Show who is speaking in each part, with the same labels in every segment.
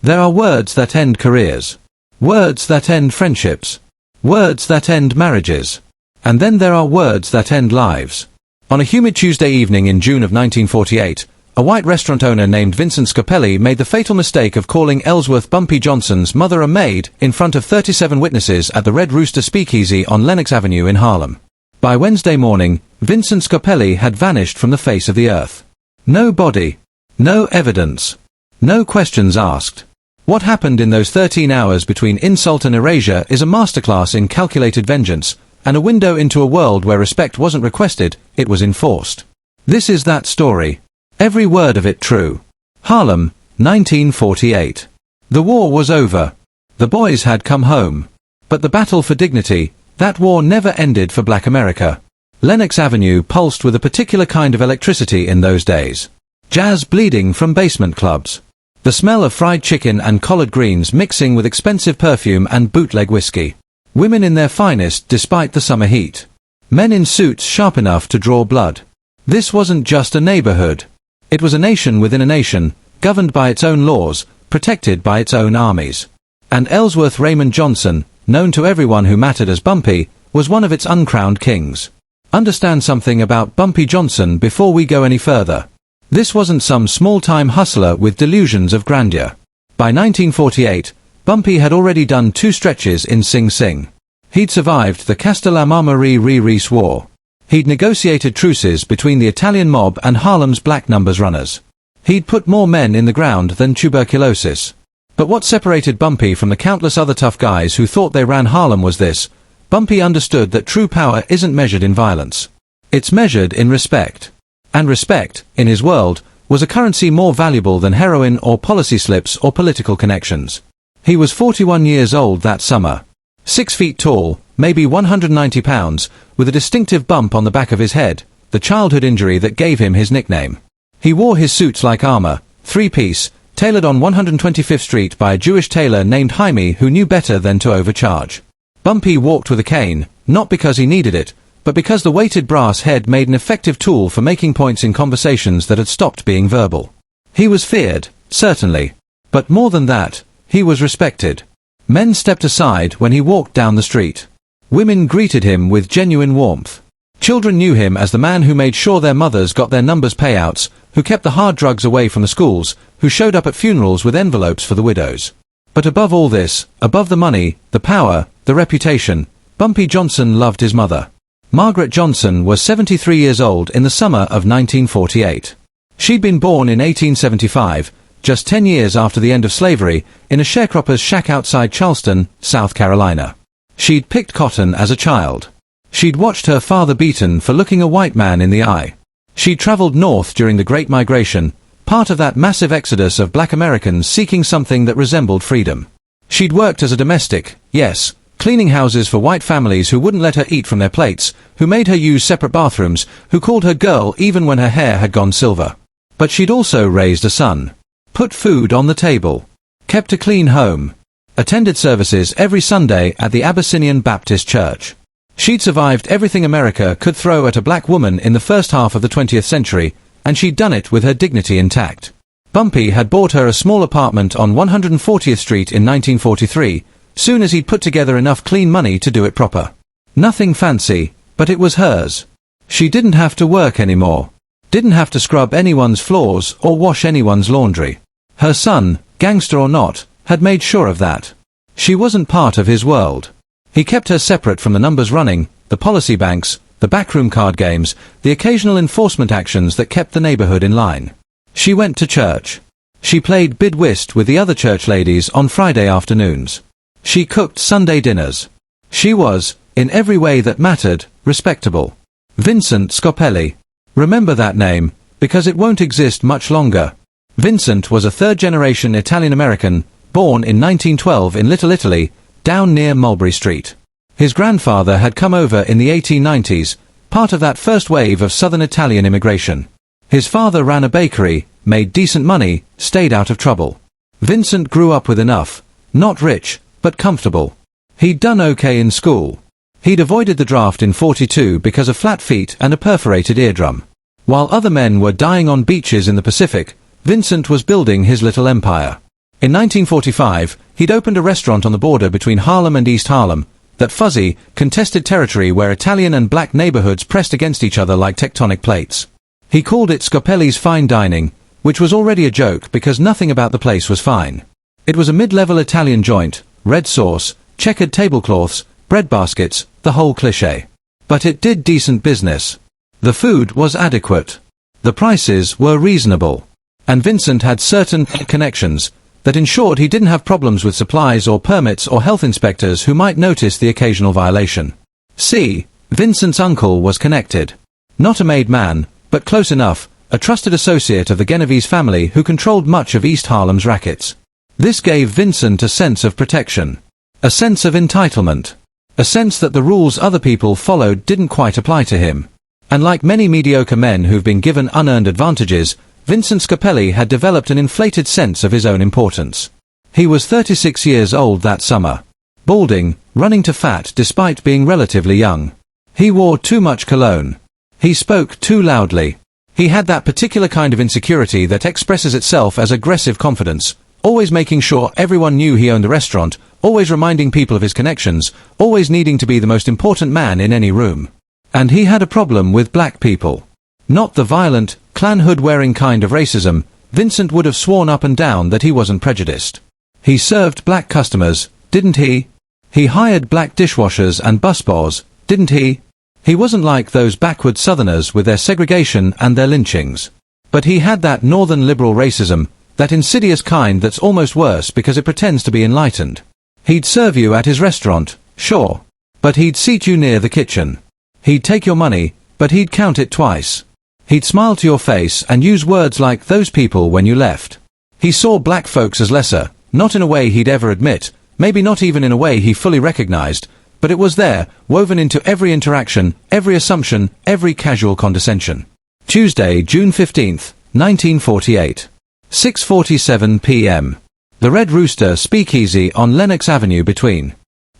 Speaker 1: There are words that end careers. Words that end friendships. Words that end marriages. And then there are words that end lives. On a humid Tuesday evening in June of 1948, a white restaurant owner named Vincent Scarpelli made the fatal mistake of calling Ellsworth Bumpy Johnson's mother a maid in front of 37 witnesses at the Red Rooster speakeasy on Lenox Avenue in Harlem. By Wednesday morning, Vincent Scarpelli had vanished from the face of the earth. No body. No evidence. No questions asked. What happened in those 13 hours between insult and erasure is a masterclass in calculated vengeance, and a window into a world where respect wasn't requested, it was enforced. This is that story. Every word of it true. Harlem, 1948. The war was over. The boys had come home. But the battle for dignity, that war never ended for Black America. Lenox Avenue pulsed with a particular kind of electricity in those days. Jazz bleeding from basement clubs. The smell of fried chicken and collard greens mixing with expensive perfume and bootleg whiskey. Women in their finest despite the summer heat. Men in suits sharp enough to draw blood. This wasn't just a neighborhood. It was a nation within a nation, governed by its own laws, protected by its own armies. And Ellsworth Raymond Johnson, known to everyone who mattered as Bumpy, was one of its uncrowned kings. Understand something about Bumpy Johnson before we go any further. This wasn't some small-time hustler with delusions of grandeur. By 1948, Bumpy had already done 2 stretches in Sing Sing. He'd survived the Castellamare-Reese War. He'd negotiated truces between the Italian mob and Harlem's black numbers runners. He'd put more men in the ground than tuberculosis. But what separated Bumpy from the countless other tough guys who thought they ran Harlem was this: Bumpy understood that true power isn't measured in violence. It's measured in respect. And respect, in his world, was a currency more valuable than heroin or policy slips or political connections. He was 41 years old that summer. 6 feet tall, maybe 190 pounds, with a distinctive bump on the back of his head, the childhood injury that gave him his nickname. He wore his suits like armor, 3-piece, tailored on 125th Street by a Jewish tailor named Jaime who knew better than to overcharge. Bumpy walked with a cane, not because he needed it, but because the weighted brass head made an effective tool for making points in conversations that had stopped being verbal. He was feared, certainly. But more than that, he was respected. Men stepped aside when he walked down the street. Women greeted him with genuine warmth. Children knew him as the man who made sure their mothers got their numbers payouts, who kept the hard drugs away from the schools, who showed up at funerals with envelopes for the widows. But above all this, above the money, the power, the reputation, Bumpy Johnson loved his mother. Margaret Johnson was 73 years old in the summer of 1948. She'd been born in 1875, just 10 years after the end of slavery, in a sharecropper's shack outside Charleston, South Carolina. She'd picked cotton as a child. She'd watched her father beaten for looking a white man in the eye. She'd traveled north during the Great Migration, part of that massive exodus of black Americans seeking something that resembled freedom. She'd worked as a domestic, yes, cleaning houses for white families who wouldn't let her eat from their plates, who made her use separate bathrooms, who called her girl even when her hair had gone silver. But she'd also raised a son. Put food on the table. Kept a clean home. Attended services every Sunday at the Abyssinian Baptist Church. She'd survived everything America could throw at a black woman in the first half of the 20th century, and she'd done it with her dignity intact. Bumpy had bought her a small apartment on 140th Street in 1943, soon as he'd put together enough clean money to do it proper. Nothing fancy, but it was hers. She didn't have to work anymore. Didn't have to scrub anyone's floors or wash anyone's laundry. Her son, gangster or not, had made sure of that. She wasn't part of his world. He kept her separate from the numbers running, the policy banks, the backroom card games, the occasional enforcement actions that kept the neighborhood in line. She went to church. She played bid whist with the other church ladies on Friday afternoons. She cooked Sunday dinners. She was, in every way that mattered, respectable. Vincent Scarpelli. Remember that name, because it won't exist much longer. Vincent was a third-generation Italian-American, born in 1912 in Little Italy, down near Mulberry Street. His grandfather had come over in the 1890s, part of that first wave of southern Italian immigration. His father ran a bakery, made decent money, stayed out of trouble. Vincent grew up with enough, not rich, but comfortable. He'd done okay in school. He'd avoided the draft in '42 because of flat feet and a perforated eardrum. While other men were dying on beaches in the Pacific, Vincent was building his little empire. In 1945, he'd opened a restaurant on the border between Harlem and East Harlem, that fuzzy, contested territory where Italian and black neighborhoods pressed against each other like tectonic plates. He called it Scarpelli's Fine Dining, which was already a joke because nothing about the place was fine. It was a mid-level Italian joint, red sauce, checkered tablecloths, bread baskets, the whole cliché. But it did decent business. The food was adequate. The prices were reasonable. And Vincent had certain connections that ensured he didn't have problems with supplies or permits or health inspectors who might notice the occasional violation. See, Vincent's uncle was connected. Not a made man, but close enough, a trusted associate of the Genovese family who controlled much of East Harlem's rackets. This gave Vincent a sense of protection. A sense of entitlement. A sense that the rules other people followed didn't quite apply to him. And like many mediocre men who've been given unearned advantages, Vincent Scarpelli had developed an inflated sense of his own importance. He was 36 years old that summer. Balding, running to fat despite being relatively young. He wore too much cologne. He spoke too loudly. He had that particular kind of insecurity that expresses itself as aggressive confidence, always making sure everyone knew he owned the restaurant, always reminding people of his connections, always needing to be the most important man in any room. And he had a problem with black people. Not the violent, clan hood-wearing kind of racism. Vincent would have sworn up and down that he wasn't prejudiced. He served black customers, didn't he? He hired black dishwashers and busboys, didn't he? He wasn't like those backward Southerners with their segregation and their lynchings. But he had that northern liberal racism, that insidious kind that's almost worse because it pretends to be enlightened. He'd serve you at his restaurant, sure. But he'd seat you near the kitchen. He'd take your money, but he'd count it twice. He'd smile to your face and use words like those people when you left. He saw black folks as lesser, not in a way he'd ever admit, maybe not even in a way he fully recognized, but it was there, woven into every interaction, every assumption, every casual condescension. Tuesday, June 15th, 1948. 6:47 p.m. The Red Rooster speakeasy on Lenox Avenue between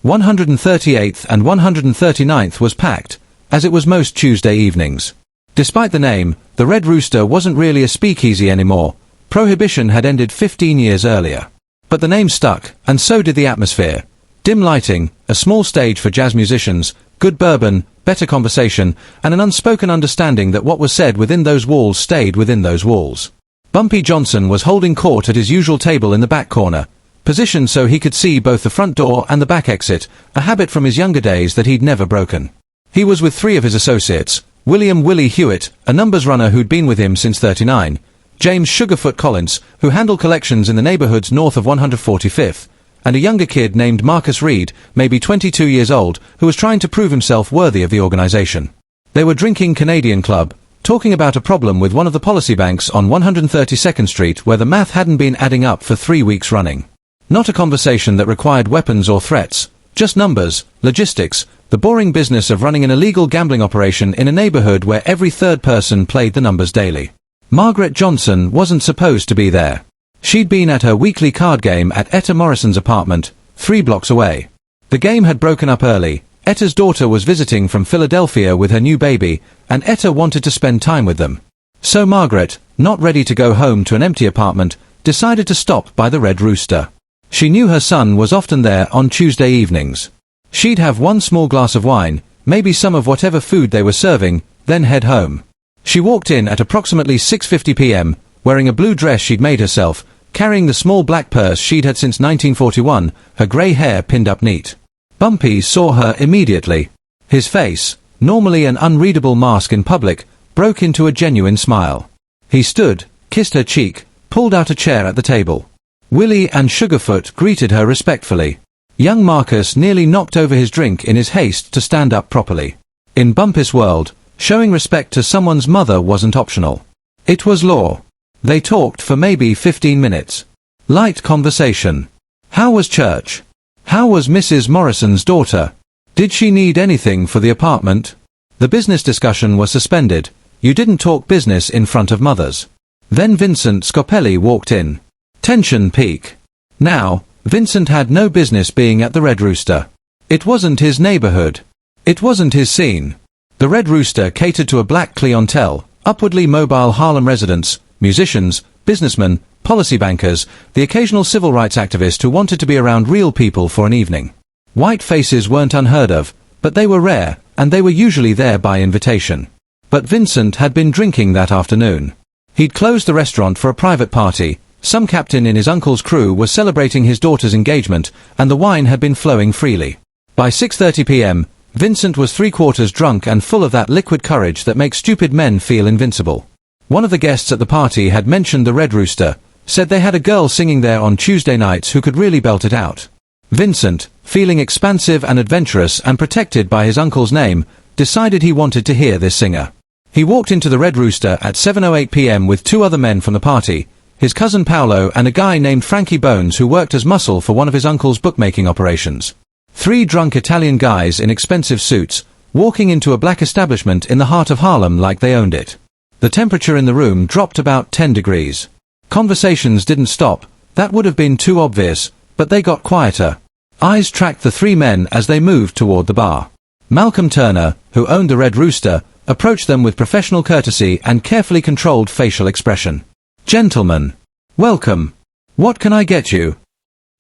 Speaker 1: 138th and 139th was packed, as it was most Tuesday evenings. Despite the name, the Red Rooster wasn't really a speakeasy anymore. Prohibition had ended 15 years earlier. But the name stuck, and so did the atmosphere. Dim lighting, a small stage for jazz musicians, good bourbon, better conversation, and an unspoken understanding that what was said within those walls stayed within those walls. Bumpy Johnson was holding court at his usual table in the back corner, positioned so he could see both the front door and the back exit, a habit from his younger days that he'd never broken. He was with three of his associates, William Willie Hewitt, a numbers runner who'd been with him since '39, James Sugarfoot Collins, who handled collections in the neighborhoods north of 145th, and a younger kid named Marcus Reed, maybe 22 years old, who was trying to prove himself worthy of the organization. They were drinking Canadian Club, talking about a problem with one of the policy banks on 132nd Street where the math hadn't been adding up for 3 weeks running. Not a conversation that required weapons or threats, just numbers, logistics, the boring business of running an illegal gambling operation in a neighborhood where every third person played the numbers daily. Margaret Johnson wasn't supposed to be there. She'd been at her weekly card game at Etta Morrison's apartment, 3 blocks away. The game had broken up early. Etta's daughter was visiting from Philadelphia with her new baby, and Etta wanted to spend time with them. So Margaret, not ready to go home to an empty apartment, decided to stop by the Red Rooster. She knew her son was often there on Tuesday evenings. She'd have one small glass of wine, maybe some of whatever food they were serving, then head home. She walked in at approximately 6:50 p.m., wearing a blue dress she'd made herself, carrying the small black purse she'd had since 1941, her grey hair pinned up neat. Bumpy saw her immediately. His face, normally an unreadable mask in public, broke into a genuine smile. He stood, kissed her cheek, pulled out a chair at the table. Willie and Sugarfoot greeted her respectfully. Young Marcus nearly knocked over his drink in his haste to stand up properly. In Bumpy's world, showing respect to someone's mother wasn't optional. It was law. They talked for maybe 15 minutes. Light conversation. How was church? How was Mrs. Morrison's daughter? Did she need anything for the apartment? The business discussion was suspended. You didn't talk business in front of mothers. Then Vincent Scarpelli walked in. Tension peak. Now, Vincent had no business being at the Red Rooster. It wasn't his neighborhood. It wasn't his scene. The Red Rooster catered to a black clientele, upwardly mobile Harlem residents, musicians, businessmen, policy bankers, the occasional civil rights activist who wanted to be around real people for an evening. White faces weren't unheard of, but they were rare, and they were usually there by invitation. But Vincent had been drinking that afternoon. He'd closed the restaurant for a private party, some captain in his uncle's crew was celebrating his daughter's engagement, and the wine had been flowing freely. By 6:30 p.m., Vincent was three-quarters drunk and full of that liquid courage that makes stupid men feel invincible. One of the guests at the party had mentioned the Red Rooster, said they had a girl singing there on Tuesday nights who could really belt it out. Vincent, feeling expansive and adventurous and protected by his uncle's name, decided he wanted to hear this singer. He walked into the Red Rooster at 7:08 p.m. with two other men from the party, his cousin Paolo and a guy named Frankie Bones who worked as muscle for one of his uncle's bookmaking operations. Three drunk Italian guys in expensive suits, walking into a black establishment in the heart of Harlem like they owned it. The temperature in the room dropped about 10 degrees. Conversations didn't stop, that would have been too obvious, but they got quieter. Eyes tracked the three men as they moved toward the bar. Malcolm Turner, who owned the Red Rooster, approached them with professional courtesy and carefully controlled facial expression. "Gentlemen, welcome. What can I get you?"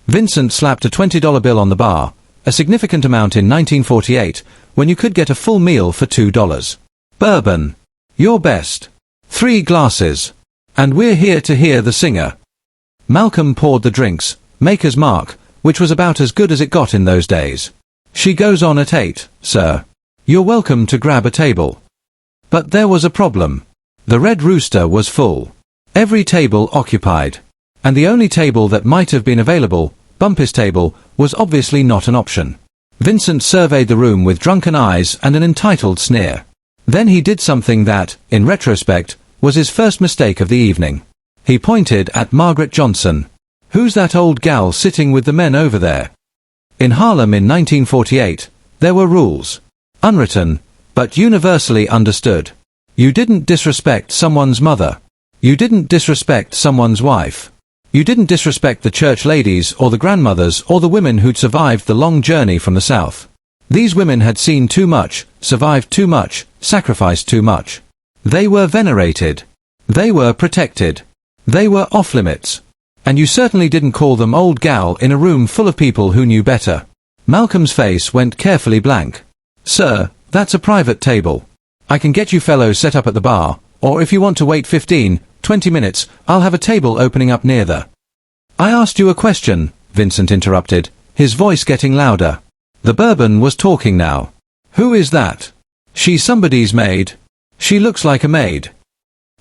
Speaker 1: Vincent slapped a $20 bill on the bar, a significant amount in 1948, when you could get a full meal for $2. "Bourbon. Your best. 3 glasses. And we're here to hear the singer." Malcolm poured the drinks, Maker's Mark, which was about as good as it got in those days. "She goes on at 8, sir. You're welcome to grab a table." But there was a problem. The Red Rooster was full. Every table occupied. And the only table that might have been available, Bumpy's table, was obviously not an option. Vincent surveyed the room with drunken eyes and an entitled sneer. Then he did something that, in retrospect, was his first mistake of the evening. He pointed at Margaret Johnson. "Who's that old gal sitting with the men over there?" In Harlem in 1948, there were rules. Unwritten, but universally understood. You didn't disrespect someone's mother. You didn't disrespect someone's wife. You didn't disrespect the church ladies or the grandmothers or the women who'd survived the long journey from the South. These women had seen too much, survived too much, sacrificed too much. They were venerated. They were protected. They were off-limits. And you certainly didn't call them old gal in a room full of people who knew better. Malcolm's face went carefully blank. "Sir, that's a private table. I can get you fellows set up at the bar, or if you want to wait 15-20 minutes, I'll have a table opening up near there." "I asked you a question," Vincent interrupted, his voice getting louder. The bourbon was talking now. "Who is that?" "She's somebody's maid. She looks like a maid."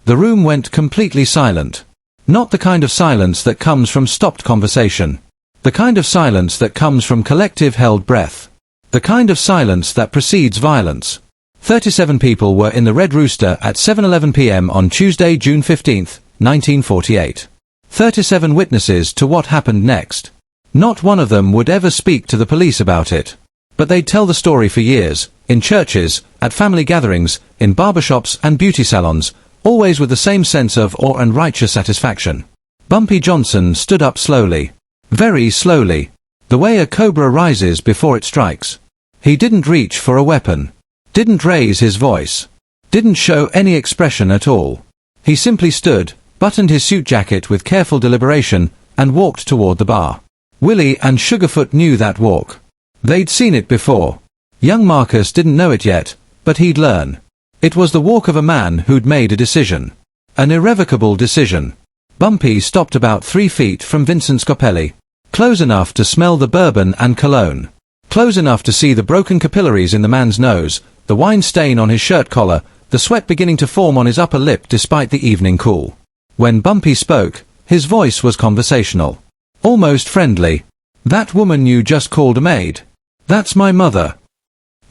Speaker 1: The room went completely silent. Not the kind of silence that comes from stopped conversation. The kind of silence that comes from collective held breath. The kind of silence that precedes violence. 37 people were in the Red Rooster at 7:11 p.m. on Tuesday, June 15, 1948. 37 witnesses to what happened next. Not one of them would ever speak to the police about it. But they'd tell the story for years, in churches, at family gatherings, in barbershops and beauty salons, always with the same sense of awe and righteous satisfaction. Bumpy Johnson stood up slowly. Very slowly. The way a cobra rises before it strikes. He didn't reach for a weapon. Didn't raise his voice. Didn't show any expression at all. He simply stood, buttoned his suit jacket with careful deliberation, and walked toward the bar. Willie and Sugarfoot knew that walk. They'd seen it before. Young Marcus didn't know it yet, but he'd learn. It was the walk of a man who'd made a decision. An irrevocable decision. Bumpy stopped about 3 feet from Vincent Scarpelli. Close enough to smell the bourbon and cologne. Close enough to see the broken capillaries in the man's nose, the wine stain on his shirt collar, the sweat beginning to form on his upper lip despite the evening cool. When Bumpy spoke, his voice was conversational. Almost friendly. "That woman you just called a maid. That's my mother."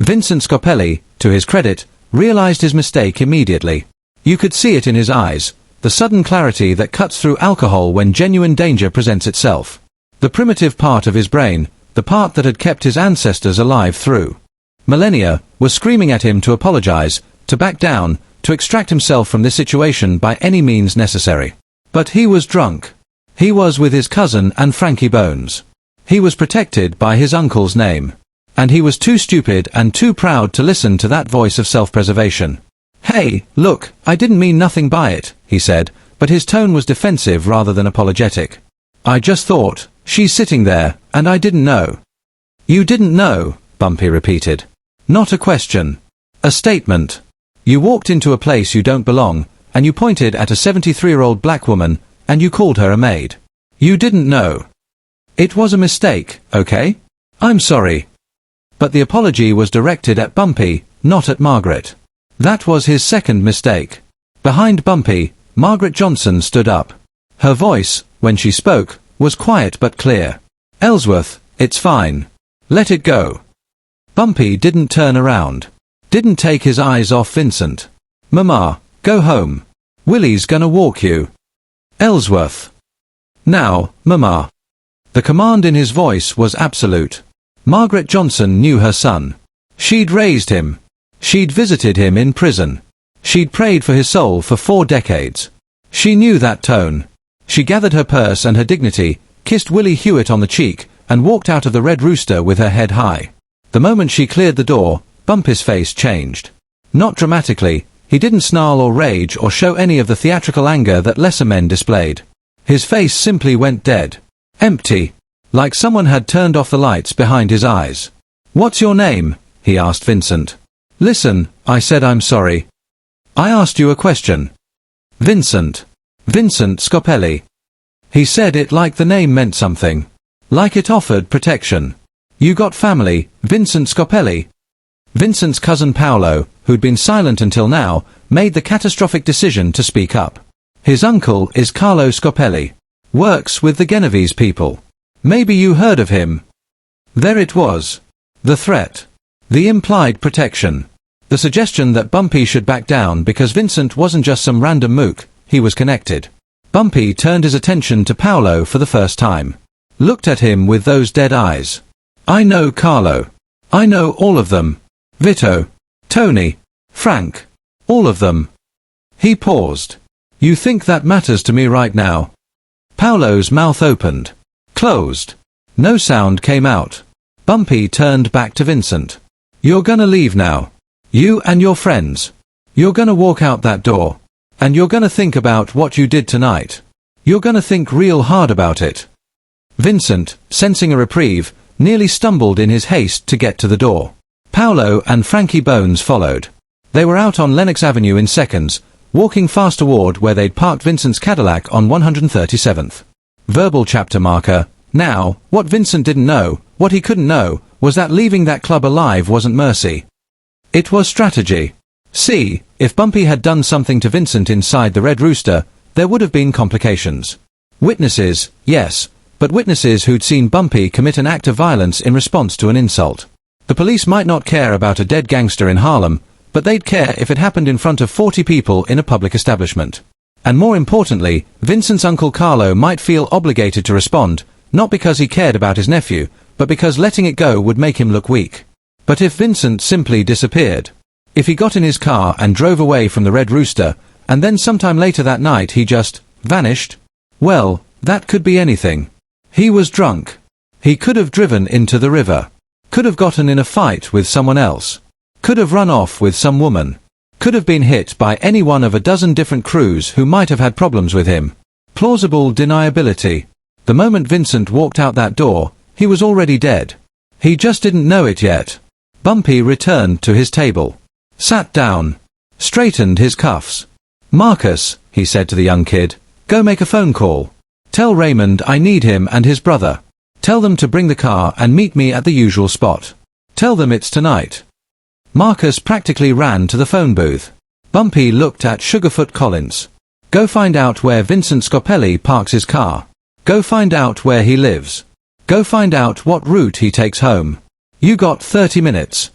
Speaker 1: Vincent Scarpelli, to his credit, realized his mistake immediately. You could see it in his eyes, the sudden clarity that cuts through alcohol when genuine danger presents itself. The primitive part of his brain, the part that had kept his ancestors alive through millennia, was screaming at him to apologize, to back down, to extract himself from this situation by any means necessary. But he was drunk. He was with his cousin and Frankie Bones. He was protected by his uncle's name. And he was too stupid and too proud to listen to that voice of self-preservation. "Hey, look, I didn't mean nothing by it," he said, but his tone was defensive rather than apologetic. "I just thought, she's sitting there, and I didn't know." "You didn't know," Bumpy repeated. "Not a question. A statement. You walked into a place you don't belong, and you pointed at a 73-year-old black woman, and you called her a maid. You didn't know. It was a mistake, okay? I'm sorry." But the apology was directed at Bumpy, not at Margaret. That was his second mistake. Behind Bumpy, Margaret Johnson stood up. Her voice, when she spoke, was quiet but clear. "Ellsworth, it's fine. Let it go." Bumpy didn't turn around. Didn't take his eyes off Vincent. "Mama, go home. Willie's gonna walk you." "Ellsworth. Now, Mama." The command in his voice was absolute. Margaret Johnson knew her son. She'd raised him. She'd visited him in prison. She'd prayed for his soul for 4 decades. She knew that tone. She gathered her purse and her dignity, kissed Willie Hewitt on the cheek, and walked out of the Red Rooster with her head high. The moment she cleared the door, Bumpy's face changed. Not dramatically. He didn't snarl or rage or show any of the theatrical anger that lesser men displayed. His face simply went dead. Empty. Like someone had turned off the lights behind his eyes. "What's your name?" he asked Vincent. "Listen," I said, "I'm sorry. I asked you a question." "Vincent. Vincent Scarpelli." He said it like the name meant something. Like it offered protection. "You got family, Vincent Scarpelli?" Vincent's cousin Paolo, who'd been silent until now, made the catastrophic decision to speak up. "His uncle is Carlo Scarpelli. Works with the Genovese people. Maybe you heard of him." There it was. The threat. The implied protection. The suggestion that Bumpy should back down because Vincent wasn't just some random mook, he was connected. Bumpy turned his attention to Paolo for the first time. Looked at him with those dead eyes. "I know Carlo. I know all of them. Vito. Tony. Frank. All of them." He paused. "You think that matters to me right now?" Paolo's mouth opened. Closed. No sound came out. Bumpy turned back to Vincent. "You're gonna leave now. You and your friends. You're gonna walk out that door. And you're gonna think about what you did tonight. You're gonna think real hard about it." Vincent, sensing a reprieve, nearly stumbled in his haste to get to the door. Paolo and Frankie Bones followed. They were out on Lenox Avenue in seconds, walking fast toward where they'd parked Vincent's Cadillac on 137th. Verbal chapter marker. Now, what Vincent didn't know, what he couldn't know, was that leaving that club alive wasn't mercy. It was strategy. See, if Bumpy had done something to Vincent inside the Red Rooster, there would have been complications. Witnesses, yes, but witnesses who'd seen Bumpy commit an act of violence in response to an insult. The police might not care about a dead gangster in Harlem, but they'd care if it happened in front of 40 people in a public establishment. And more importantly, Vincent's uncle Carlo might feel obligated to respond, not because he cared about his nephew, but because letting it go would make him look weak. But if Vincent simply disappeared, if he got in his car and drove away from the Red Rooster, and then sometime later that night he just vanished, well, that could be anything. He was drunk. He could have driven into the river. Could have gotten in a fight with someone else. Could have run off with some woman. Could have been hit by any one of a dozen different crews who might have had problems with him. Plausible deniability. The moment Vincent walked out that door, he was already dead. He just didn't know it yet. Bumpy returned to his table. Sat down. Straightened his cuffs. "Marcus," he said to the young kid, "go make a phone call. Tell Raymond I need him and his brother. Tell them to bring the car and meet me at the usual spot. Tell them it's tonight." Marcus practically ran to the phone booth. Bumpy looked at Sugarfoot Collins. "Go find out where Vincent Scarpelli parks his car. Go find out where he lives. Go find out what route he takes home. You got 30 minutes.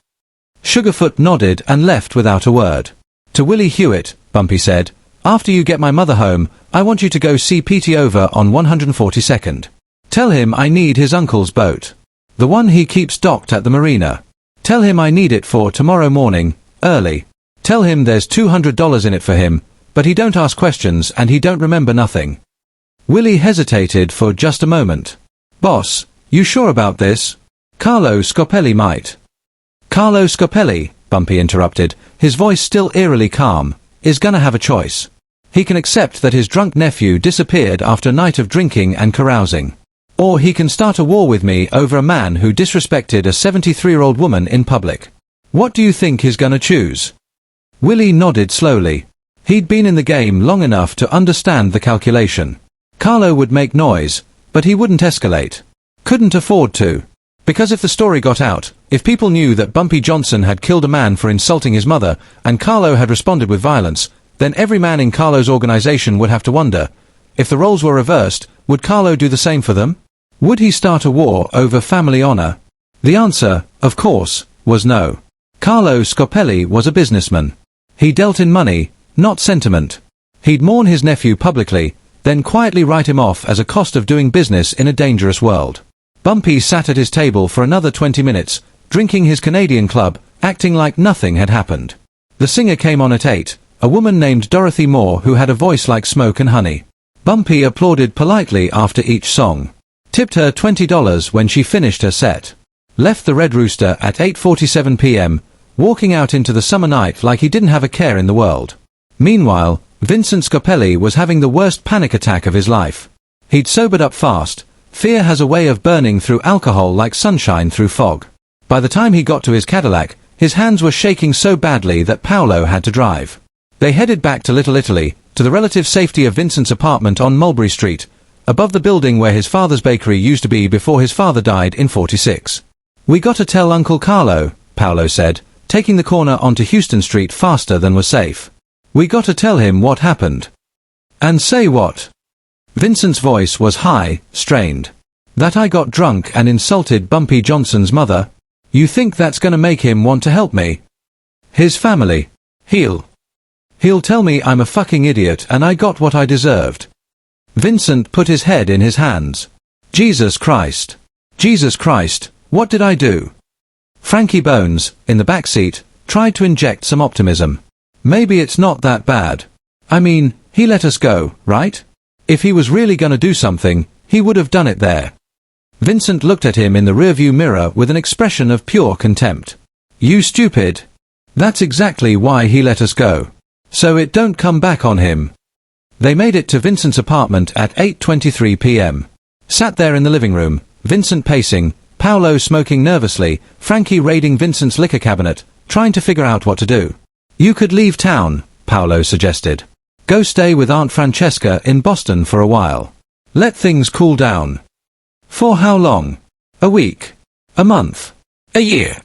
Speaker 1: Sugarfoot nodded and left without a word. To Willie Hewitt, Bumpy said, "After you get my mother home, I want you to go see Petey over on 142nd. Tell him I need his uncle's boat. The one he keeps docked at the marina. Tell him I need it for tomorrow morning, early. Tell him there's $200 in it for him, but he don't ask questions and he don't remember nothing." Willie hesitated for just a moment. "Boss, you sure about this? Carlo Scarpelli might." "Carlo Scarpelli," Bumpy interrupted, his voice still eerily calm, "is gonna have a choice. He can accept that his drunk nephew disappeared after a night of drinking and carousing. Or he can start a war with me over a man who disrespected a 73-year-old woman in public. What do you think he's gonna choose? Willie nodded slowly. He'd been in the game long enough to understand the calculation. Carlo would make noise, but he wouldn't escalate. Couldn't afford to. Because if the story got out, if people knew that Bumpy Johnson had killed a man for insulting his mother, and Carlo had responded with violence, then every man in Carlo's organization would have to wonder, if the roles were reversed, would Carlo do the same for them? Would he start a war over family honor? The answer, of course, was no. Carlo Scarpelli was a businessman. He dealt in money, not sentiment. He'd mourn his nephew publicly, then quietly write him off as a cost of doing business in a dangerous world. Bumpy sat at his table for another 20 minutes, drinking his Canadian club, acting like nothing had happened. The singer came on at 8, a woman named Dorothy Moore who had a voice like smoke and honey. Bumpy applauded politely after each song. Tipped her $20 when she finished her set. Left the Red Rooster at 8:47 p.m., walking out into the summer night like he didn't have a care in the world. Meanwhile, Vincent Scarpelli was having the worst panic attack of his life. He'd sobered up fast. Fear has a way of burning through alcohol like sunshine through fog. By the time he got to his Cadillac, his hands were shaking so badly that Paolo had to drive. They headed back to Little Italy, to the relative safety of Vincent's apartment on Mulberry Street, above the building where his father's bakery used to be before his father died in '46. "We gotta tell Uncle Carlo," Paolo said, taking the corner onto Houston Street faster than was safe. "We gotta tell him what happened." "And say what?" Vincent's voice was high, strained. "That I got drunk and insulted Bumpy Johnson's mother? You think that's gonna make him want to help me? His family. He'll tell me I'm a fucking idiot and I got what I deserved." Vincent put his head in his hands. Jesus Christ. Jesus Christ, what did I do? Frankie Bones, in the back seat, tried to inject some optimism. "Maybe it's not that bad. I mean, he let us go, right? If he was really gonna do something, he would have done it there." Vincent looked at him in the rearview mirror with an expression of pure contempt. "You stupid. That's exactly why he let us go. So it don't come back on him." They made it to Vincent's apartment at 8:23 p.m. Sat there in the living room, Vincent pacing, Paolo smoking nervously, Frankie raiding Vincent's liquor cabinet, trying to figure out what to do. "You could leave town," Paolo suggested. "Go stay with Aunt Francesca in Boston for a while. Let things cool down." "For how long? A week? A month? A year?"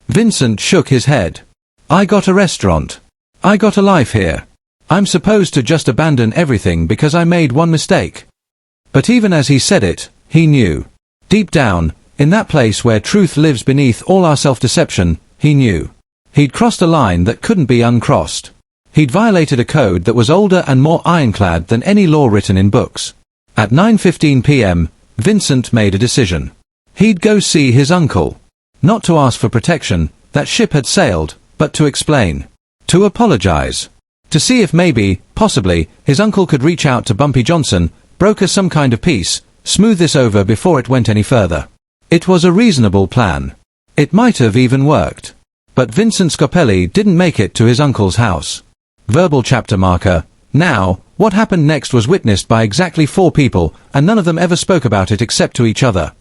Speaker 1: Vincent shook his head. "I got a restaurant. I got a life here. I'm supposed to just abandon everything because I made one mistake." But even as he said it, he knew. Deep down, in that place where truth lives beneath all our self-deception, he knew. He'd crossed a line that couldn't be uncrossed. He'd violated a code that was older and more ironclad than any law written in books. At 9:15 p.m., Vincent made a decision. He'd go see his uncle. Not to ask for protection, that ship had sailed, but to explain. To apologize. To see if maybe, possibly, his uncle could reach out to Bumpy Johnson, broker some kind of peace, smooth this over before it went any further. It was a reasonable plan. It might have even worked. But Vincent Scarpelli didn't make it to his uncle's house. Verbal chapter marker. Now, what happened next was witnessed by exactly 4 people, and none of them ever spoke about it except to each other.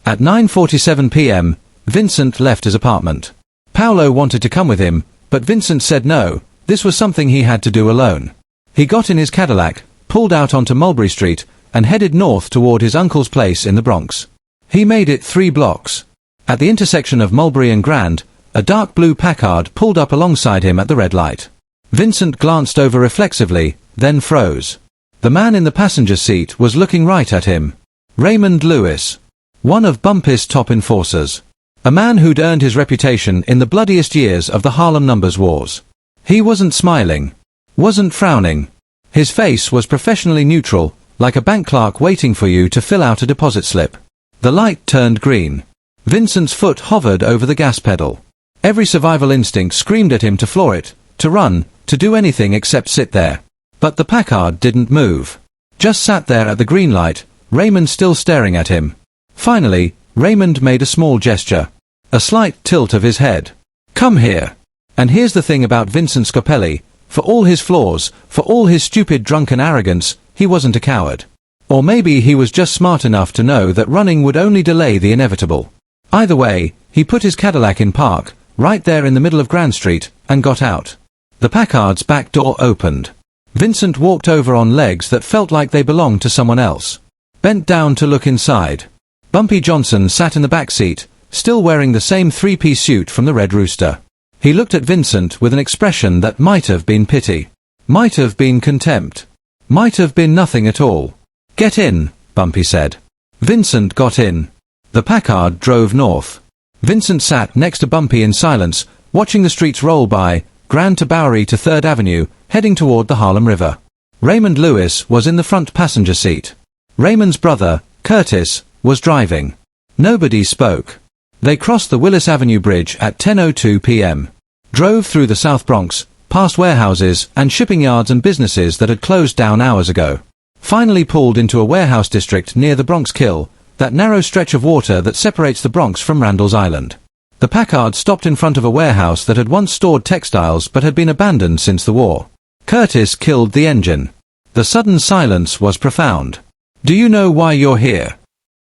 Speaker 1: At 9:47 p.m., Vincent left his apartment. Paolo wanted to come with him, but Vincent said no, this was something he had to do alone. He got in his Cadillac, pulled out onto Mulberry Street, and headed north toward his uncle's place in the Bronx. He made it 3 blocks. At the intersection of Mulberry and Grand, a dark blue Packard pulled up alongside him at the red light. Vincent glanced over reflexively, then froze. The man in the passenger seat was looking right at him. Raymond Lewis. One of Bumpy's top enforcers. A man who'd earned his reputation in the bloodiest years of the Harlem numbers wars. He wasn't smiling. Wasn't frowning. His face was professionally neutral, like a bank clerk waiting for you to fill out a deposit slip. The light turned green. Vincent's foot hovered over the gas pedal. Every survival instinct screamed at him to floor it, to run, to do anything except sit there. But the Packard didn't move. Just sat there at the green light, Raymond still staring at him. Finally, Raymond made a small gesture. A slight tilt of his head. "Come here." And here's the thing about Vincent Scarpelli. For all his flaws, for all his stupid drunken arrogance, he wasn't a coward. Or maybe he was just smart enough to know that running would only delay the inevitable. Either way, he put his Cadillac in park, right there in the middle of Grand Street, and got out. The Packard's back door opened. Vincent walked over on legs that felt like they belonged to someone else. Bent down to look inside. Bumpy Johnson sat in the back seat, still wearing the same three-piece suit from the Red Rooster. He looked at Vincent with an expression that might have been pity. Might have been contempt. Might have been nothing at all. "Get in," Bumpy said. Vincent got in. The Packard drove north. Vincent sat next to Bumpy in silence, watching the streets roll by, Grand to Bowery to 3rd Avenue, heading toward the Harlem River. Raymond Lewis was in the front passenger seat. Raymond's brother, Curtis, was driving. Nobody spoke. They crossed the Willis Avenue Bridge at 10:02 p.m. Drove through the South Bronx, past warehouses and shipping yards and businesses that had closed down hours ago. Finally pulled into a warehouse district near the Bronx Kill, that narrow stretch of water that separates the Bronx from Randall's Island. The Packard stopped in front of a warehouse that had once stored textiles but had been abandoned since the war. Curtis killed the engine. The sudden silence was profound. "Do you know why you're here?"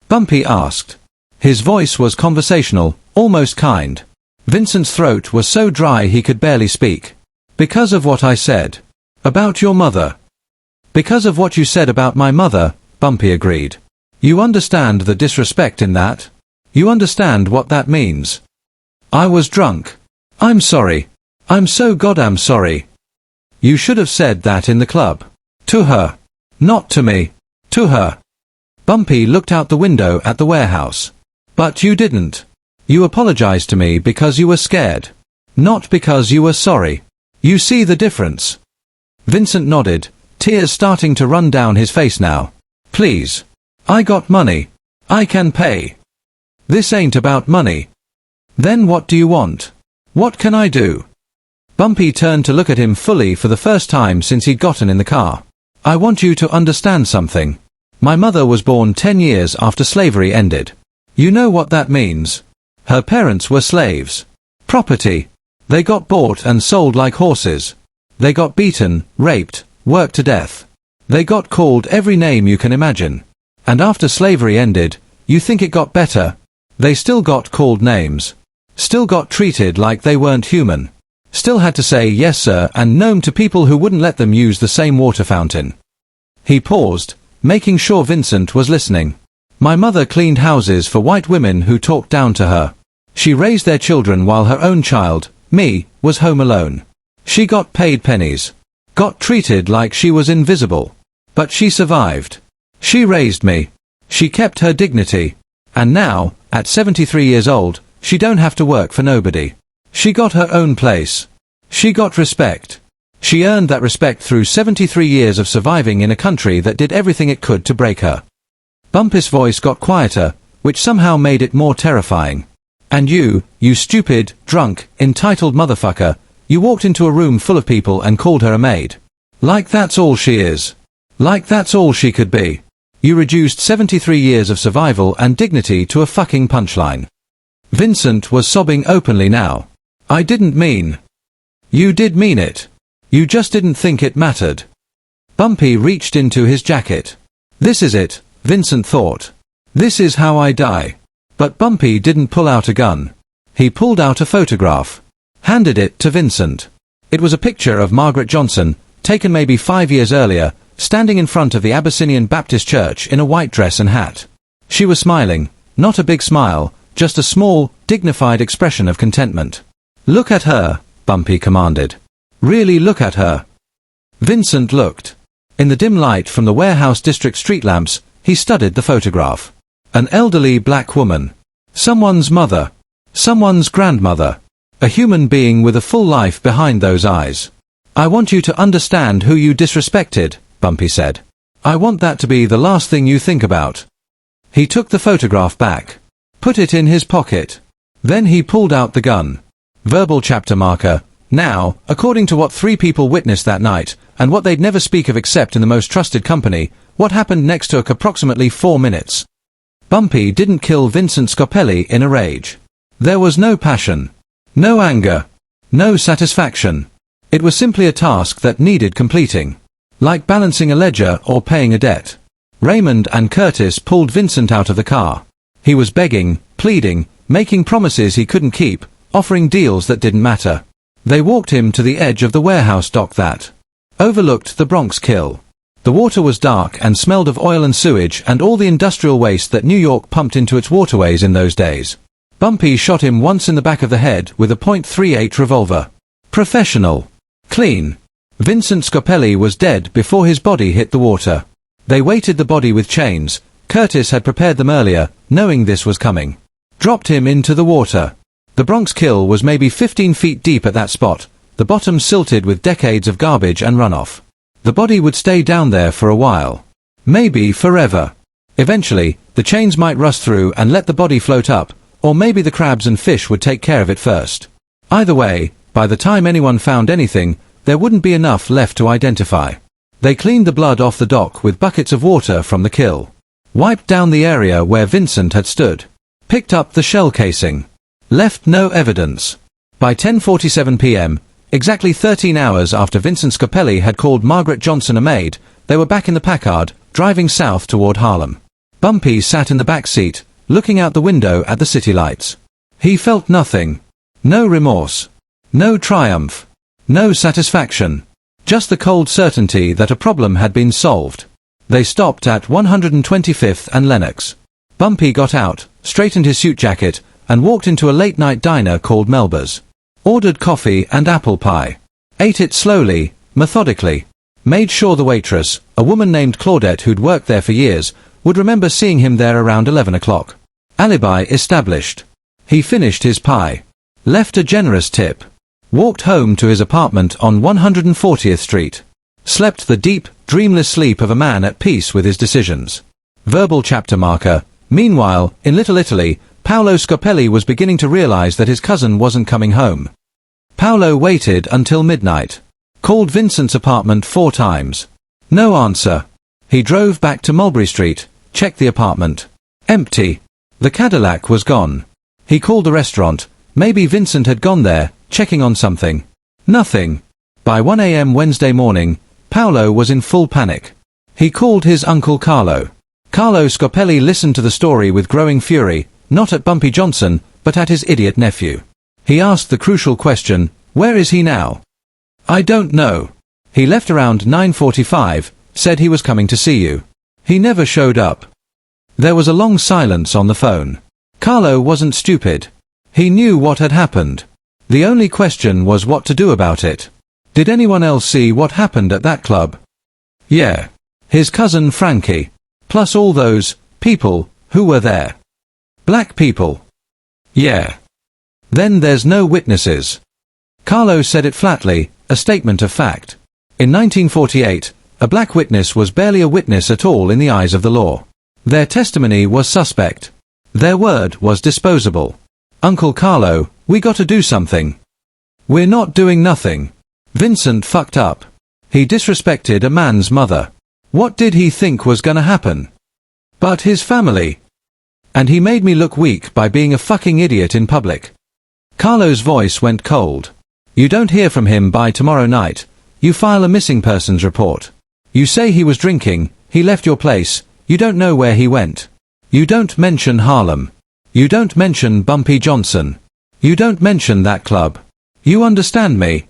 Speaker 1: Bumpy asked. His voice was conversational, almost kind. Vincent's throat was so dry he could barely speak. "Because of what I said. About your mother." "Because of what you said about my mother," Bumpy agreed. "You understand the disrespect in that? You understand what that means?" "I was drunk. I'm sorry. I'm so goddamn sorry." "You should have said that in the club. To her. Not to me. To her." Bumpy looked out the window at the warehouse. "But you didn't. You apologized to me because you were scared. Not because you were sorry. You see the difference?" Vincent nodded, tears starting to run down his face now. "Please. I got money. I can pay. This ain't about money." "Then what do you want? What can I do?" Bumpy turned to look at him fully for the first time since he'd gotten in the car. "I want you to understand something. My mother was born 10 years after slavery ended. You know what that means? Her parents were slaves. Property. They got bought and sold like horses. They got beaten, raped, worked to death. They got called every name you can imagine. And after slavery ended, you think it got better? They still got called names. Still got treated like they weren't human. Still had to say yes sir and no to people who wouldn't let them use the same water fountain." He paused, making sure Vincent was listening. "My mother cleaned houses for white women who talked down to her. She raised their children while her own child, me, was home alone. She got paid pennies. Got treated like she was invisible. But she survived. She raised me. She kept her dignity. And now, at 73 years old, she don't have to work for nobody. She got her own place. She got respect. She earned that respect through 73 years of surviving in a country that did everything it could to break her." Bumpy's voice got quieter, which somehow made it more terrifying. "And you stupid, drunk, entitled motherfucker, you walked into a room full of people and called her a maid. Like that's all she is. Like that's all she could be. You reduced 73 years of survival and dignity to a fucking punchline." Vincent was sobbing openly now. "I didn't mean." "You did mean it. You just didn't think it mattered." Bumpy reached into his jacket. "This is it," Vincent thought. "This is how I die." But Bumpy didn't pull out a gun. He pulled out a photograph. Handed it to Vincent. It was a picture of Margaret Johnson, taken maybe 5 years earlier, standing in front of the Abyssinian Baptist Church in a white dress and hat. She was smiling, not a big smile, just a small, dignified expression of contentment. "Look at her," Bumpy commanded. "Really look at her." Vincent looked. In the dim light from the warehouse district street lamps, he studied the photograph. An elderly black woman. Someone's mother. Someone's grandmother. A human being with a full life behind those eyes. "I want you to understand who you disrespected," Bumpy said. "I want that to be the last thing you think about." He took the photograph back. Put it in his pocket. Then he pulled out the gun. Verbal chapter marker. Now, according to what 3 people witnessed that night, and what they'd never speak of except in the most trusted company, what happened next took approximately 4 minutes. Bumpy didn't kill Vincent Scarpelli in a rage. There was no passion. No anger. No satisfaction. It was simply a task that needed completing. Like balancing a ledger or paying a debt. Raymond and Curtis pulled Vincent out of the car. He was begging, pleading, making promises he couldn't keep, offering deals that didn't matter. They walked him to the edge of the warehouse dock that overlooked the Bronx Kill. The water was dark and smelled of oil and sewage and all the industrial waste that New York pumped into its waterways in those days. Bumpy shot him once in the back of the head with a .38 revolver. Professional. Clean. Vincent Scarpelli was dead before his body hit the water. They weighted the body with chains. Curtis had prepared them earlier, knowing this was coming. Dropped him into the water. The Bronx Kill was maybe 15 feet deep at that spot, the bottom silted with decades of garbage and runoff. The body would stay down there for a while. Maybe forever. Eventually, the chains might rust through and let the body float up, or maybe the crabs and fish would take care of it first. Either way, by the time anyone found anything, there wouldn't be enough left to identify. They cleaned the blood off the dock with buckets of water from the kill. Wiped down the area where Vincent had stood. Picked up the shell casing. Left no evidence. By 10:47 p.m., exactly 13 hours after Vincent Scarpelli had called Margaret Johnson a maid, they were back in the Packard, driving south toward Harlem. Bumpy sat in the back seat, looking out the window at the city lights. He felt nothing. No remorse. No triumph. No satisfaction. Just the cold certainty that a problem had been solved. They stopped at 125th and Lenox. Bumpy got out, straightened his suit jacket, and walked into a late-night diner called Melba's. Ordered coffee and apple pie. Ate it slowly, methodically. Made sure the waitress, a woman named Claudette who'd worked there for years, would remember seeing him there around 11 o'clock. Alibi established. He finished his pie. Left a generous tip. Walked home to his apartment on 140th Street. Slept the deep, dreamless sleep of a man at peace with his decisions. Verbal chapter marker. Meanwhile, in Little Italy, Paolo Scarpelli was beginning to realize that his cousin wasn't coming home. Paolo waited until midnight. Called Vincent's apartment 4 times. No answer. He drove back to Mulberry Street, checked the apartment. Empty. The Cadillac was gone. He called the restaurant. Maybe Vincent had gone there, checking on something. Nothing. By 1 a.m. Wednesday morning, Paolo was in full panic. He called his uncle Carlo. Carlo Scarpelli listened to the story with growing fury, not at Bumpy Johnson, but at his idiot nephew. He asked the crucial question, "Where is he now?" "I don't know. He left around 9:45, said he was coming to see you. He never showed up." There was a long silence on the phone. Carlo wasn't stupid. He knew what had happened. The only question was what to do about it. Did anyone else see what happened at that club? Yeah. His cousin Frankie. Plus all those people who were there. Black people. Yeah. Then there's no witnesses. Carlo said it flatly, a statement of fact. In 1948, a black witness was barely a witness at all in the eyes of the law. Their testimony was suspect. Their word was disposable. "Uncle Carlo, we gotta do something." "We're not doing nothing." Vincent fucked up. He disrespected a man's mother. What did he think was gonna happen? But his family. And he made me look weak by being a fucking idiot in public. Carlo's voice went cold. You don't hear from him by tomorrow night. You file a missing persons report. You say he was drinking, he left your place, you don't know where he went. You don't mention Harlem. You don't mention Bumpy Johnson. You don't mention that club. You understand me?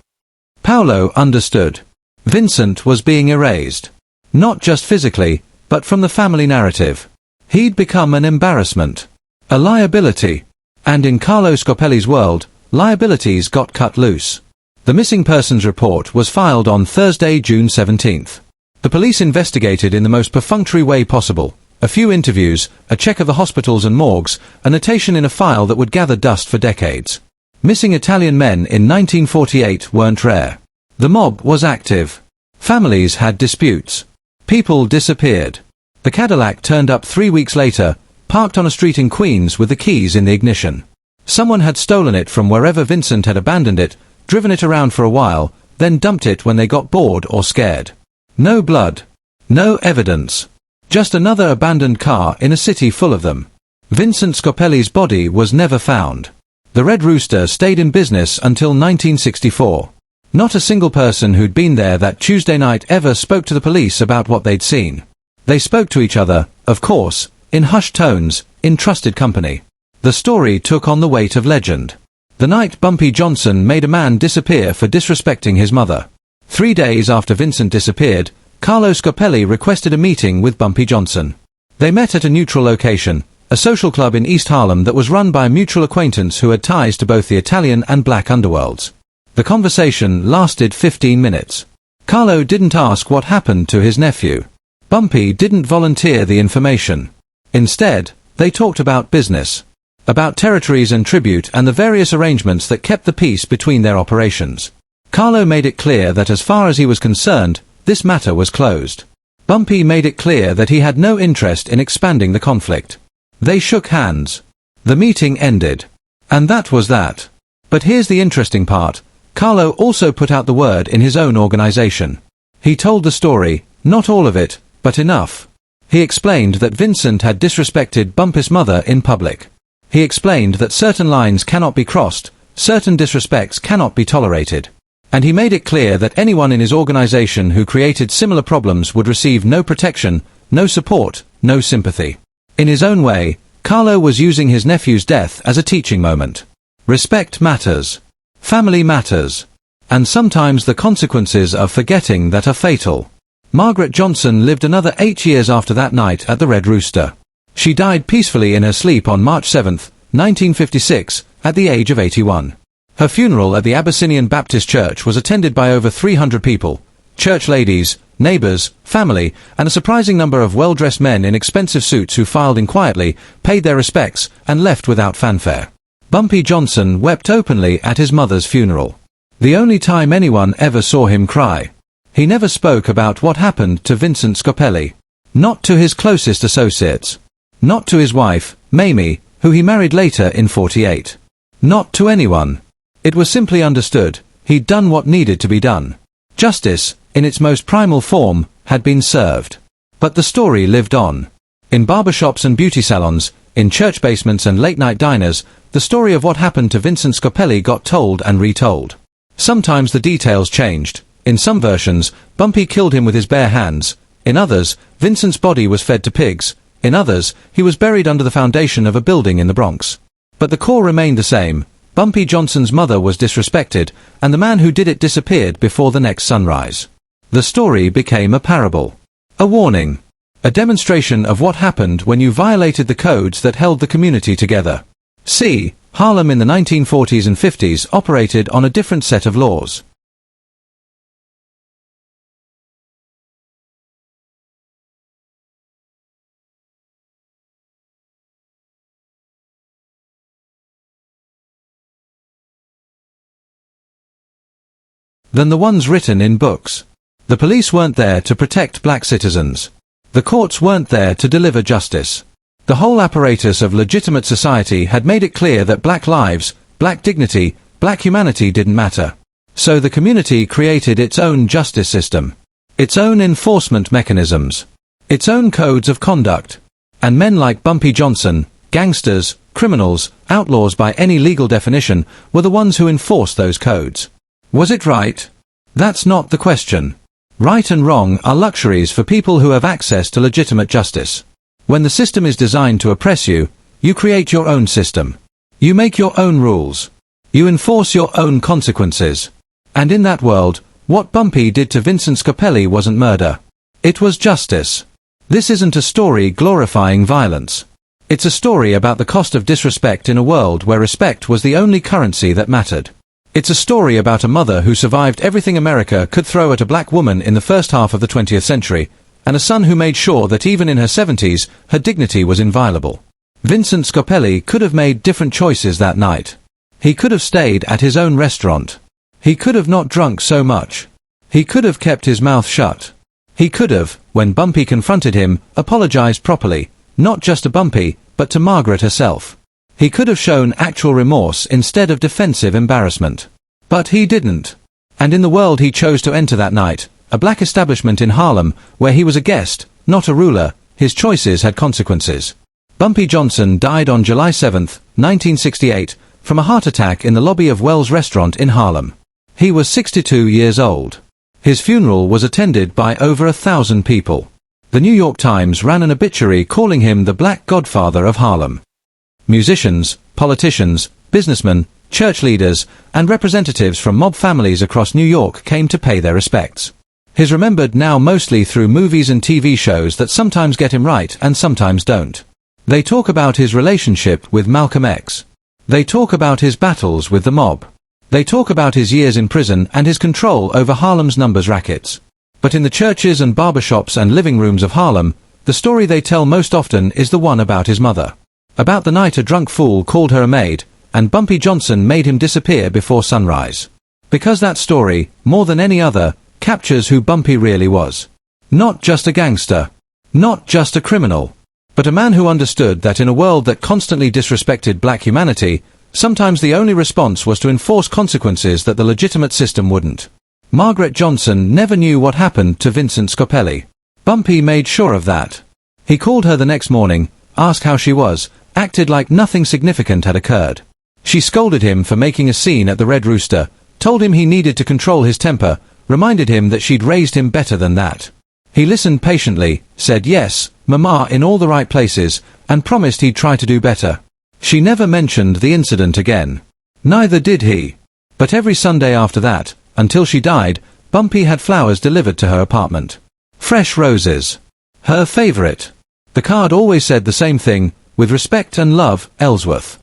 Speaker 1: Paolo understood. Vincent was being erased. Not just physically, but from the family narrative. He'd become an embarrassment. A liability. And in Carlo Scarpelli's world, liabilities got cut loose. The missing persons report was filed on Thursday, June 17th. The police investigated in the most perfunctory way possible. A few interviews, a check of the hospitals and morgues, a notation in a file that would gather dust for decades. Missing Italian men in 1948 weren't rare. The mob was active. Families had disputes. People disappeared. The Cadillac turned up 3 weeks later, parked on a street in Queens with the keys in the ignition. Someone had stolen it from wherever Vincent had abandoned it, driven it around for a while, then dumped it when they got bored or scared. No blood. No evidence. Just another abandoned car in a city full of them. Vincent Scarpelli's body was never found. The Red Rooster stayed in business until 1964. Not a single person who'd been there that Tuesday night ever spoke to the police about what they'd seen. They spoke to each other, of course, in hushed tones, in trusted company. The story took on the weight of legend. The night Bumpy Johnson made a man disappear for disrespecting his mother. 3 days after Vincent disappeared, Carlo Scarpelli requested a meeting with Bumpy Johnson. They met at a neutral location, a social club in East Harlem that was run by a mutual acquaintance who had ties to both the Italian and black underworlds. The conversation lasted 15 minutes. Carlo didn't ask what happened to his nephew. Bumpy didn't volunteer the information. Instead, they talked about business, about territories and tribute and the various arrangements that kept the peace between their operations. Carlo made it clear that as far as he was concerned, this matter was closed. Bumpy made it clear that he had no interest in expanding the conflict. They shook hands. The meeting ended. And that was that. But here's the interesting part. Carlo also put out the word in his own organization. He told the story, not all of it, but enough. He explained that Vincent had disrespected Bumpy's mother in public. He explained that certain lines cannot be crossed, certain disrespects cannot be tolerated. And he made it clear that anyone in his organization who created similar problems would receive no protection, no support, no sympathy. In his own way, Carlo was using his nephew's death as a teaching moment. Respect matters. Family matters. And sometimes the consequences of forgetting that are fatal. Margaret Johnson lived another 8 years after that night at the Red Rooster. She died peacefully in her sleep on March 7, 1956, at the age of 81. Her funeral at the Abyssinian Baptist Church was attended by over 300 people, church ladies, neighbors, family, and a surprising number of well-dressed men in expensive suits who filed in quietly, paid their respects, and left without fanfare. Bumpy Johnson wept openly at his mother's funeral. The only time anyone ever saw him cry. He never spoke about what happened to Vincent Scarpelli. Not to his closest associates. Not to his wife, Mamie, who he married later in '48. Not to anyone. It was simply understood, he'd done what needed to be done. Justice, in its most primal form, had been served. But the story lived on. In barbershops and beauty salons, in church basements and late-night diners, the story of what happened to Vincent Scarpelli got told and retold. Sometimes the details changed. In some versions, Bumpy killed him with his bare hands. In others, Vincent's body was fed to pigs. In others, he was buried under the foundation of a building in the Bronx. But the core remained the same. Bumpy Johnson's mother was disrespected, and the man who did it disappeared before the next sunrise. The story became a parable. A warning. A demonstration of what happened when you violated the codes that held the community together. See, Harlem in the 1940s and 50s operated on a different set of laws. Than the ones written in books. The police weren't there to protect black citizens. The courts weren't there to deliver justice. The whole apparatus of legitimate society had made it clear that black lives, black dignity, black humanity didn't matter. So the community created its own justice system. Its own enforcement mechanisms. Its own codes of conduct. And men like Bumpy Johnson, gangsters, criminals, outlaws by any legal definition, were the ones who enforced those codes. Was it right? That's not the question. Right and wrong are luxuries for people who have access to legitimate justice. When the system is designed to oppress you, you create your own system. You make your own rules. You enforce your own consequences. And in that world, what Bumpy did to Vincent Scarpelli wasn't murder. It was justice. This isn't a story glorifying violence. It's a story about the cost of disrespect in a world where respect was the only currency that mattered. It's a story about a mother who survived everything America could throw at a black woman in the first half of the 20th century, and a son who made sure that even in her 70s, her dignity was inviolable. Vincent Scarpelli could have made different choices that night. He could have stayed at his own restaurant. He could have not drunk so much. He could have kept his mouth shut. He could have, when Bumpy confronted him, apologized properly, not just to Bumpy, but to Margaret herself. He could have shown actual remorse instead of defensive embarrassment. But he didn't. And in the world he chose to enter that night, a black establishment in Harlem, where he was a guest, not a ruler, his choices had consequences. Bumpy Johnson died on July 7, 1968, from a heart attack in the lobby of Wells Restaurant in Harlem. He was 62 years old. His funeral was attended by over 1,000 people. The New York Times ran an obituary calling him the Black Godfather of Harlem. Musicians, politicians, businessmen, church leaders, and representatives from mob families across New York came to pay their respects. He's remembered now mostly through movies and TV shows that sometimes get him right and sometimes don't. They talk about his relationship with Malcolm X. They talk about his battles with the mob. They talk about his years in prison and his control over Harlem's numbers rackets. But in the churches and barbershops and living rooms of Harlem, the story they tell most often is the one about his mother. About the night a drunk fool called her a maid, and Bumpy Johnson made him disappear before sunrise. Because that story, more than any other, captures who Bumpy really was. Not just a gangster. Not just a criminal. But a man who understood that in a world that constantly disrespected black humanity, sometimes the only response was to enforce consequences that the legitimate system wouldn't. Margaret Johnson never knew what happened to Vincent Scarpelli. Bumpy made sure of that. He called her the next morning, asked how she was, acted like nothing significant had occurred. She scolded him for making a scene at the Red Rooster, told him he needed to control his temper, reminded him that she'd raised him better than that. He listened patiently, said yes, Mama in all the right places, and promised he'd try to do better. She never mentioned the incident again. Neither did he. But every Sunday after that, until she died, Bumpy had flowers delivered to her apartment. Fresh roses. Her favorite. The card always said the same thing, with respect and love, Ellsworth.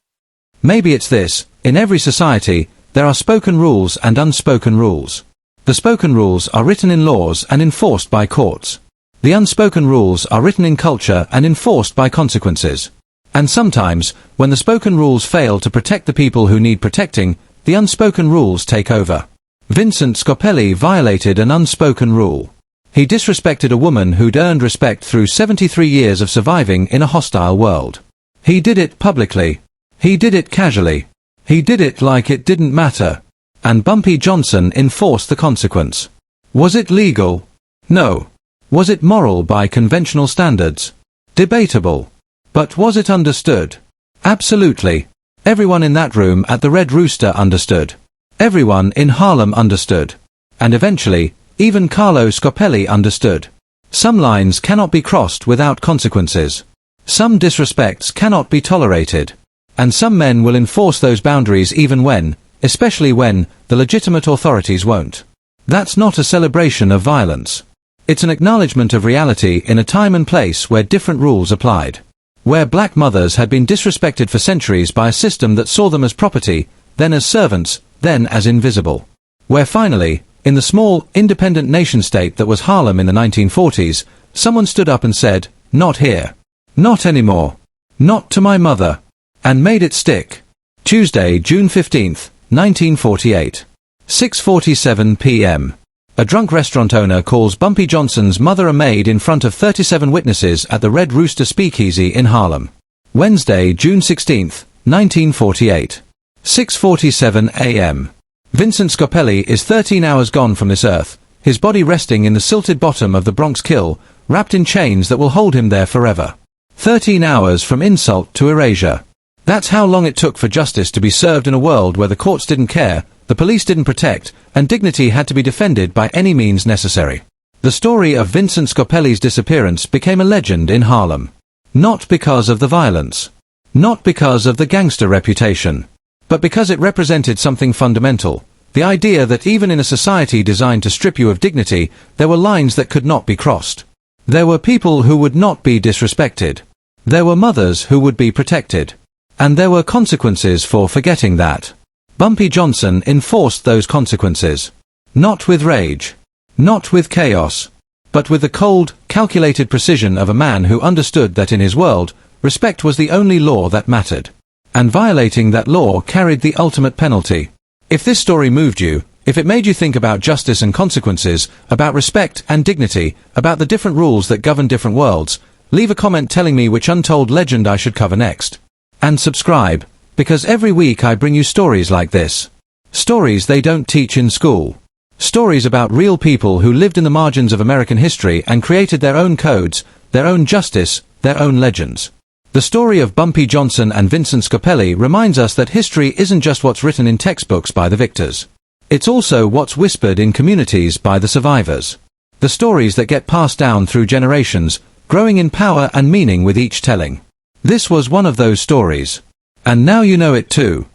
Speaker 1: Maybe it's this: in every society, there are spoken rules and unspoken rules. The spoken rules are written in laws and enforced by courts. The unspoken rules are written in culture and enforced by consequences. And sometimes, when the spoken rules fail to protect the people who need protecting, the unspoken rules take over. Vincent Scarpelli violated an unspoken rule. He disrespected a woman who'd earned respect through 73 years of surviving in a hostile world. He did it publicly. He did it casually. He did it like it didn't matter. And Bumpy Johnson enforced the consequence. Was it legal? No. Was it moral by conventional standards? Debatable. But was it understood? Absolutely. Everyone in that room at the Red Rooster understood. Everyone in Harlem understood. And eventually, even Carlo Scarpelli understood. Some lines cannot be crossed without consequences. Some disrespects cannot be tolerated. And some men will enforce those boundaries even when, especially when, the legitimate authorities won't. That's not a celebration of violence. It's an acknowledgement of reality in a time and place where different rules applied. Where black mothers had been disrespected for centuries by a system that saw them as property, then as servants, then as invisible. Where finally, in the small, independent nation-state that was Harlem in the 1940s, someone stood up and said, "Not here. Not anymore. Not to my mother." And made it stick. Tuesday, June 15th, 1948. 6:47 p.m. A drunk restaurant owner calls Bumpy Johnson's mother a maid in front of 37 witnesses at the Red Rooster Speakeasy in Harlem. Wednesday, June 16th, 1948. 6:47 a.m. Vincent Scarpelli is 13 hours gone from this earth, his body resting in the silted bottom of the Bronx Kill, wrapped in chains that will hold him there forever. 13 hours from insult to erasure. That's how long it took for justice to be served in a world where the courts didn't care, the police didn't protect, and dignity had to be defended by any means necessary. The story of Vincent Scarpelli's disappearance became a legend in Harlem. Not because of the violence. Not because of the gangster reputation. But because it represented something fundamental. The idea that even in a society designed to strip you of dignity, there were lines that could not be crossed. There were people who would not be disrespected. There were mothers who would be protected. And there were consequences for forgetting that. Bumpy Johnson enforced those consequences. Not with rage. Not with chaos. But with the cold, calculated precision of a man who understood that in his world, respect was the only law that mattered. And violating that law carried the ultimate penalty. If this story moved you, if it made you think about justice and consequences, about respect and dignity, about the different rules that govern different worlds, leave a comment telling me which untold legend I should cover next. And subscribe, because every week I bring you stories like this. Stories they don't teach in school. Stories about real people who lived in the margins of American history and created their own codes, their own justice, their own legends. The story of Bumpy Johnson and Vincent Scarpelli reminds us that history isn't just what's written in textbooks by the victors. It's also what's whispered in communities by the survivors. The stories that get passed down through generations, growing in power and meaning with each telling. This was one of those stories. And now you know it too.